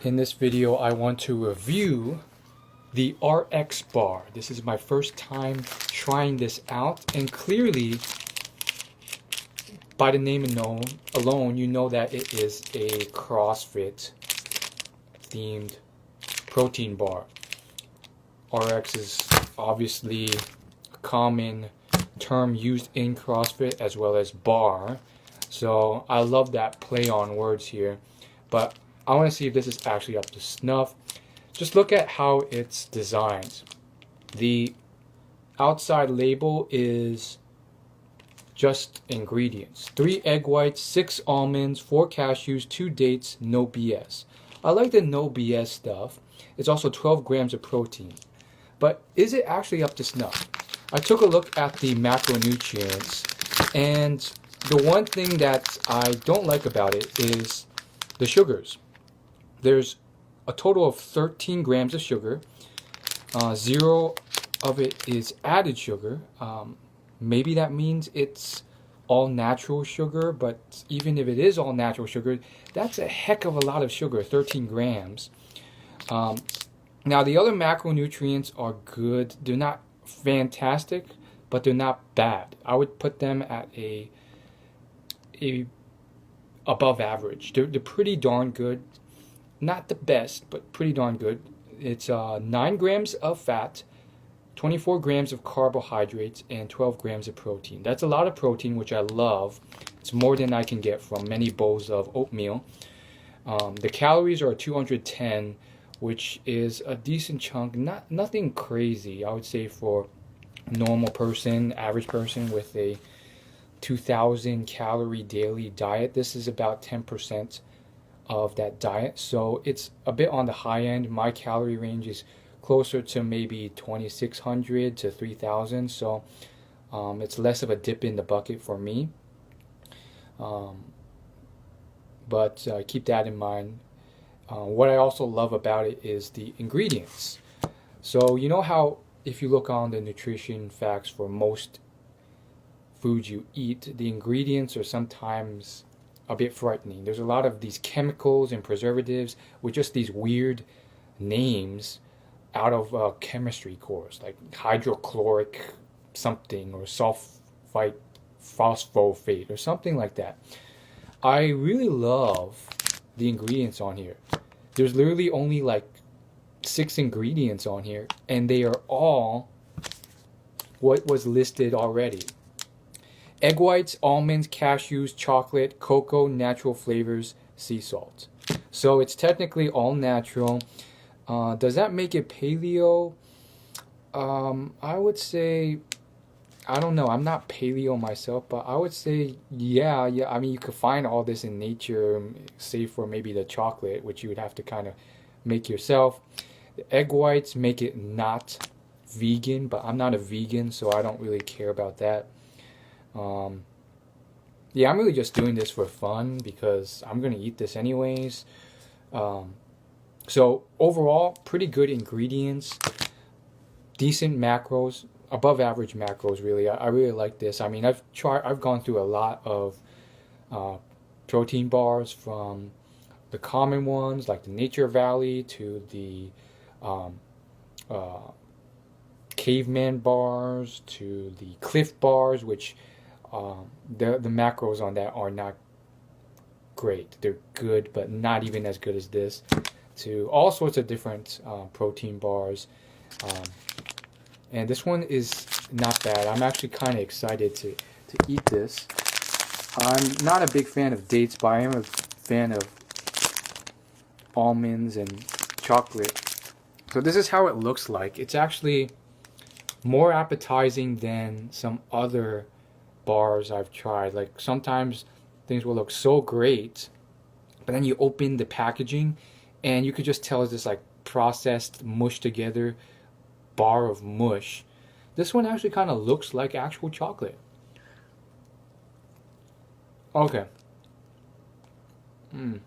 In this video, I want to review the RX bar. This is my first time trying this out, and clearly, by the name alone, you know that it is a CrossFit themed protein bar. RX is obviously a common term used in CrossFit as well as bar. So I love that play on words here, but I want to see if this is actually up to snuff. Just look at how it's designed. The outside label is just ingredients: 3 egg whites, 6 almonds, 4 cashews, 2 dates, no BS. I like the no BS stuff. It's also 12 grams of protein. But is it actually up to snuff? I took a look at the macronutrients, and the one thing that I don't like about it is the sugars. There's a total of 13 grams of sugar. 0 of it is added sugar. Maybe that means it's all natural sugar, but even if it is all natural sugar, that's a heck of a lot of sugar, 13 grams. Now, the other macronutrients are good. They're not fantastic, but they're not bad. I would put them at a above average. They're pretty darn good. Not the best, but pretty darn good. It's 9 grams of fat, 24 grams of carbohydrates, and 12 grams of protein. That's a lot of protein, which I love. It's more than I can get from many bowls of oatmeal. The calories are 210, which is a decent chunk. Nothing crazy, I would say, for a normal person, average person with a 2,000 calorie daily diet. This is about 10% of that diet, so it's a bit on the high end. My calorie range is closer to maybe 2,600 to 3,000, so it's less of a dip in the bucket for me. But keep that in mind. What I also love about it is the ingredients. So you know how if you look on the nutrition facts for most foods you eat, the ingredients are sometimes a bit frightening. There's a lot of these chemicals and preservatives with just these weird names out of a chemistry course, like hydrochloric something or sulfite phosphate or something like that. I really love the ingredients on here. There's literally only like 6 ingredients on here, and they are all what was listed already. Egg whites, almonds, cashews, chocolate, cocoa, natural flavors, sea salt. So it's technically all natural. Does that make it paleo? I would say, I don't know. I'm not paleo myself, but I would say, yeah. I mean, you could find all this in nature, save for maybe the chocolate, which you would have to kind of make yourself. The egg whites make it not vegan, but I'm not a vegan, so I don't really care about that. Yeah, I'm really just doing this for fun because I'm gonna eat this anyways. So overall, pretty good ingredients, decent macros, above average macros. Really, I really like this. I mean, I've gone through a lot of protein bars, from the common ones like the Nature Valley to the caveman bars to the Cliff bars, which the macros on that are not great. They're good, but not even as good as this. To all sorts of different protein bars, and this one is not bad. I'm actually kind of excited to eat this. I'm not a big fan of dates, but I am a fan of almonds and chocolate. So this is how it looks like. It's actually more appetizing than some other bars I've tried. Like, sometimes things will look so great, but then you open the packaging and you could just tell it's this like processed, mushed together bar of mush. This one actually kind of looks like actual chocolate. Okay. It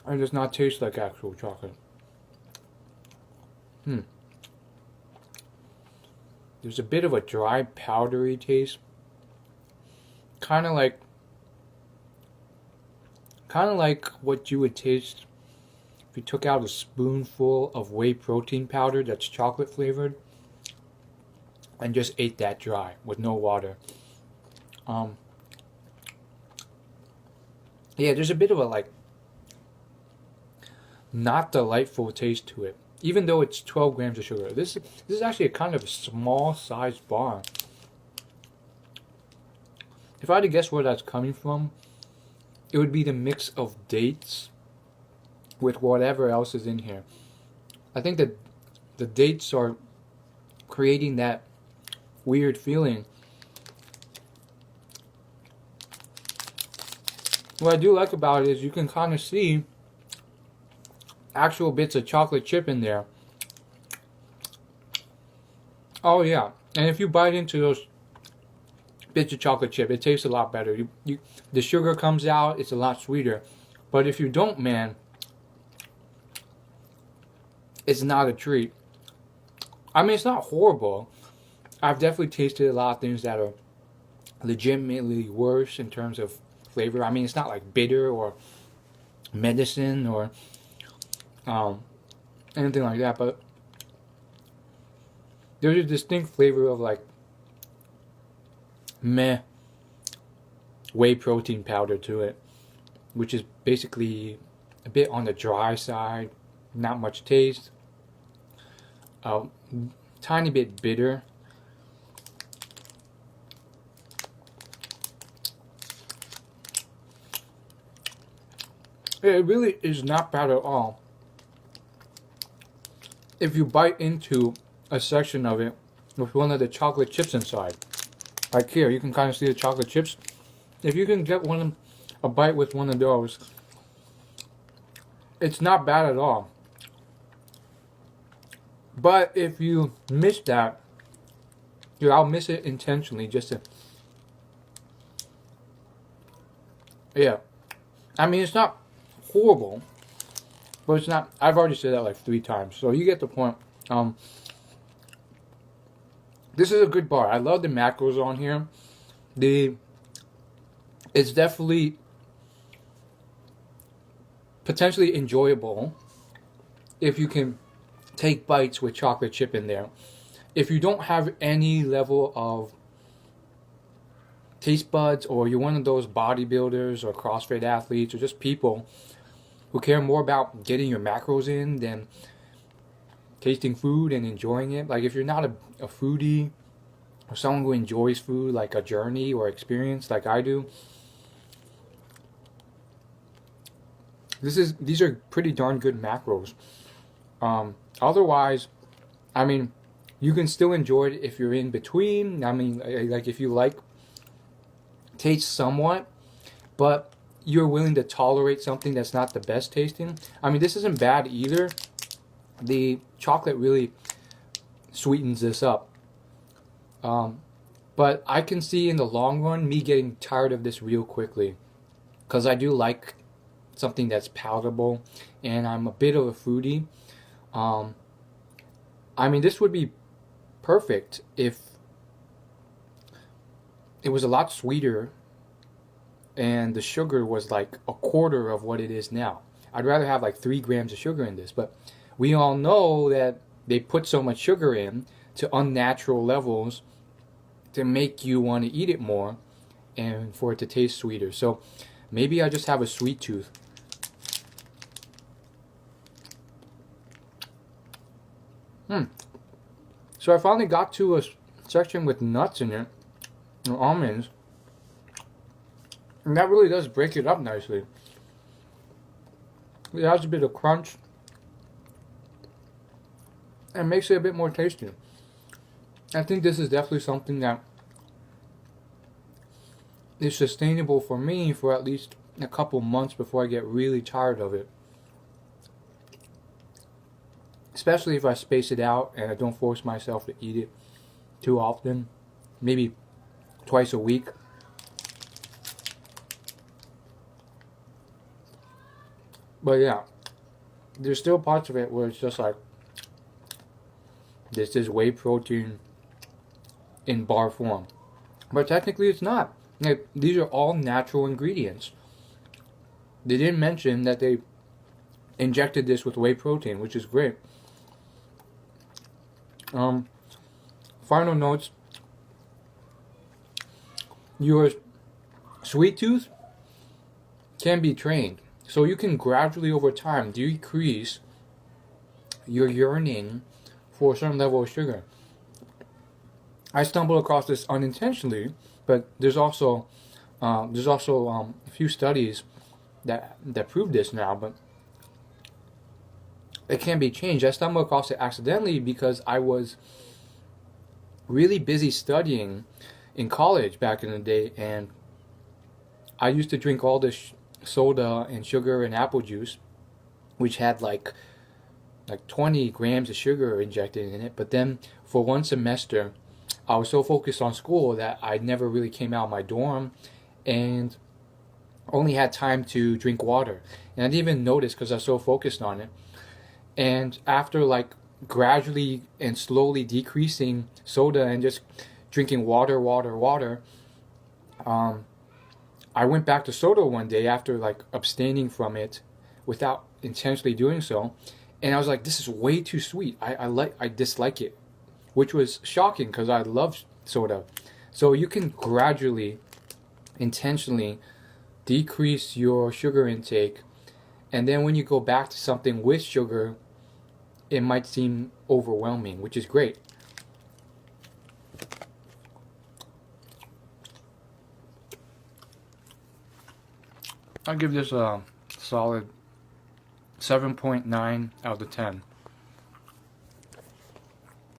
does not taste like actual chocolate. There's a bit of a dry, powdery taste. kind of like what you would taste if you took out a spoonful of whey protein powder that's chocolate flavored and just ate that dry with no water. Yeah, there's a bit of a like not delightful taste to it, even though it's 12 grams of sugar. This is actually a kind of a small sized bar. If I had to guess where that's coming from, it would be the mix of dates with whatever else is in here. I think that the dates are creating that weird feeling. What I do like about it is you can kind of see actual bits of chocolate chip in there. Oh yeah, and if you bite into those bits of chocolate chip, it tastes a lot better. The sugar comes out, it's a lot sweeter. But if you don't, man, it's not a treat. I mean, it's not horrible. I've definitely tasted a lot of things that are legitimately worse in terms of flavor. I mean, it's not like bitter or medicine or anything like that, but there's a distinct flavor of like meh whey protein powder to it, which is basically a bit on the dry side, not much taste, tiny bit bitter. It really is not bad at all. If you bite into a section of it with one of the chocolate chips inside, like here, you can kind of see the chocolate chips. If you can get a bite with one of those, it's not bad at all. But if you miss that, I'll miss it intentionally just to, yeah. I mean, it's not horrible, but it's not. I've already said that like 3 times, so you get the point. This is a good bar. I love the macros on here. It's definitely potentially enjoyable if you can take bites with chocolate chip in there. If you don't have any level of taste buds, or you're one of those bodybuilders or CrossFit athletes or just people who care more about getting your macros in than tasting food and enjoying it. Like if you're not a foodie or someone who enjoys food like a journey or experience like I do, these are pretty darn good macros. Otherwise, I mean, you can still enjoy it if you're in between. I mean, like if you like taste somewhat, but you're willing to tolerate something that's not the best tasting. I mean, this isn't bad either. The chocolate really sweetens this up. But I can see in the long run me getting tired of this real quickly, because I do like something that's palatable, and I'm a bit of a foodie. I mean, this would be perfect if it was a lot sweeter and the sugar was like a quarter of what it is now. I'd rather have like 3 grams of sugar in this, but we all know that they put so much sugar in to unnatural levels to make you want to eat it more and for it to taste sweeter. So maybe I just have a sweet tooth. So I finally got to a section with nuts in it, or almonds, and that really does break it up nicely. It has a bit of crunch and makes it a bit more tasty. I think this is definitely something that is sustainable for me for at least a couple months before I get really tired of it. Especially if I space it out and I don't force myself to eat it too often. Maybe twice a week. But yeah, there's still parts of it where it's just like, this is whey protein in bar form. But technically it's not. Like, these are all natural ingredients. They didn't mention that they injected this with whey protein, which is great. Final notes. Your sweet tooth can be trained. So you can gradually over time decrease your yearning for a certain level of sugar. I stumbled across this unintentionally, but there's also a few studies that prove this now, but it can be changed. I stumbled across it accidentally because I was really busy studying in college back in the day, and I used to drink all this soda and sugar and apple juice, which had like 20 grams of sugar injected in it. But then for one semester, I was so focused on school that I never really came out of my dorm and only had time to drink water. And I didn't even notice because I was so focused on it. And after like gradually and slowly decreasing soda and just drinking water, I went back to soda one day after like abstaining from it without intentionally doing so, and I was like, this is way too sweet. I dislike it, which was shocking because I love soda. So you can gradually, intentionally decrease your sugar intake, and then when you go back to something with sugar, it might seem overwhelming, which is great. I'll give this a solid 7.9 out of 10.